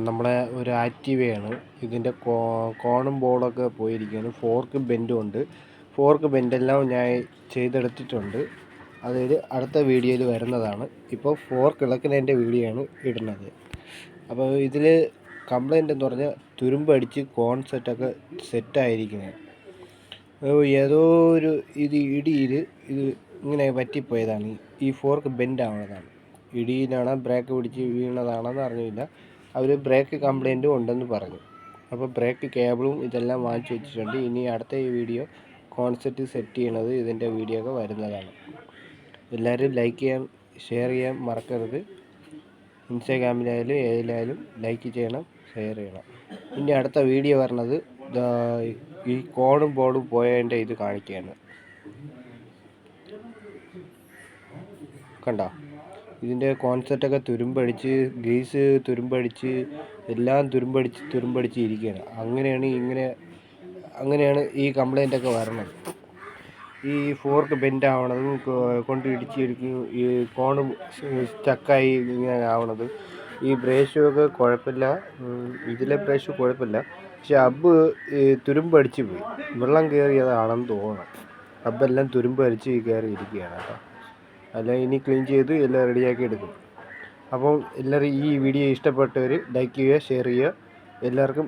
നമ്മളെ ഒരു ആക്റ്റീവയാണ്. ഇതിൻ്റെ കോണും ബോർഡൊക്കെ പോയിരിക്കുകയാണ്. ഫോർക്ക് ബെൻഡും ഉണ്ട്. ഫോർക്ക് ബെൻഡെല്ലാം ഞാൻ ചെയ്തെടുത്തിട്ടുണ്ട്. അതൊരു അടുത്ത വീഡിയോയിൽ വരുന്നതാണ്. ഇപ്പോൾ ഫോർക്ക് ഇളക്കുന്നതിൻ്റെ വീഡിയോ ആണ് ഇടുന്നത്. അപ്പോൾ ഇതിൽ കംപ്ലൈൻ്റ് എന്ന് പറഞ്ഞാൽ തുരുമ്പടിച്ച് കോൺ സെറ്റൊക്കെ സെറ്റായിരിക്കുന്നത്. ഏതോ ഒരു ഇടിയിൽ ഇത് ഇങ്ങനെ പറ്റിപ്പോയതാണ്. ഈ ഫോർക്ക് ബെൻഡ് ആവുന്നതാണ്. ഇടിയിലാണ് ബ്രേക്ക് പിടിച്ച് വീണതാണെന്ന് അറിഞ്ഞില്ല. അവർ ബ്രേക്ക് കംപ്ലൈൻറ്റും ഉണ്ടെന്ന് പറഞ്ഞു. അപ്പോൾ ബ്രേക്ക് കേബിളും ഇതെല്ലാം വാങ്ങിച്ചു വെച്ചിട്ടുണ്ട്. ഇനി അടുത്ത ഈ വീഡിയോ കോൺസെപ്റ്റ് സെറ്റ് ചെയ്യണത് ഇതിൻ്റെ വീഡിയോ ഒക്കെ വരുന്നതാണ്. എല്ലാവരും ലൈക്ക് ചെയ്യാൻ ഷെയർ ചെയ്യാൻ മറക്കരുത്. ഇൻസ്റ്റാഗ്രാമിലായാലും ഏതിലായാലും ലൈക്ക് ചെയ്യണം, ഷെയർ ചെയ്യണം. ഇനി അടുത്ത വീഡിയോ വരണത് ഈ കോണും ബോർഡും പോയതിൻ്റെ ഇത് കാണിക്കുകയാണ്. കണ്ടോ, ഇതിൻ്റെ കോൺസെപ്റ്റൊക്കെ തുരുമ്പടിച്ച്, ഗ്രീസ് തുരുമ്പടിച്ച്, എല്ലാം തുരുമ്പടിച്ച് ഇരിക്കുകയാണ്. അങ്ങനെയാണ് ഈ കംപ്ലൈൻ്റൊക്കെ വരണത്. ഈ ഫോർക്ക് ബെൻഡ് ആവണതും കൊണ്ട് ഇടിച്ചിരിക്കും, ഈ കോണും സ്റ്റക്കായി ഇങ്ങനെ ആവണത്. ഈ ബ്രേഷൊക്കെ കുഴപ്പമില്ല, ഇതിലെ ബ്രേഷ് കുഴപ്പമില്ല. പക്ഷെ ഹബ്ബ് തുരുമ്പടിച്ച് പോയി, വെള്ളം കയറിയതാണെന്ന് തോന്നണം. ഹബ്ബെല്ലാം തുരുമ്പടിച്ച് കയറി ഇരിക്കുകയാണ് കേട്ടോ. അല്ല, ഇനി ക്ലീൻ ചെയ്ത് എല്ലാം റെഡിയാക്കി എടുക്കും. അപ്പം എല്ലാവരും ഈ വീഡിയോ ഇഷ്ടപ്പെട്ടവർ ലൈക്ക് ചെയ്യുക, ഷെയർ ചെയ്യുക. എല്ലാവർക്കും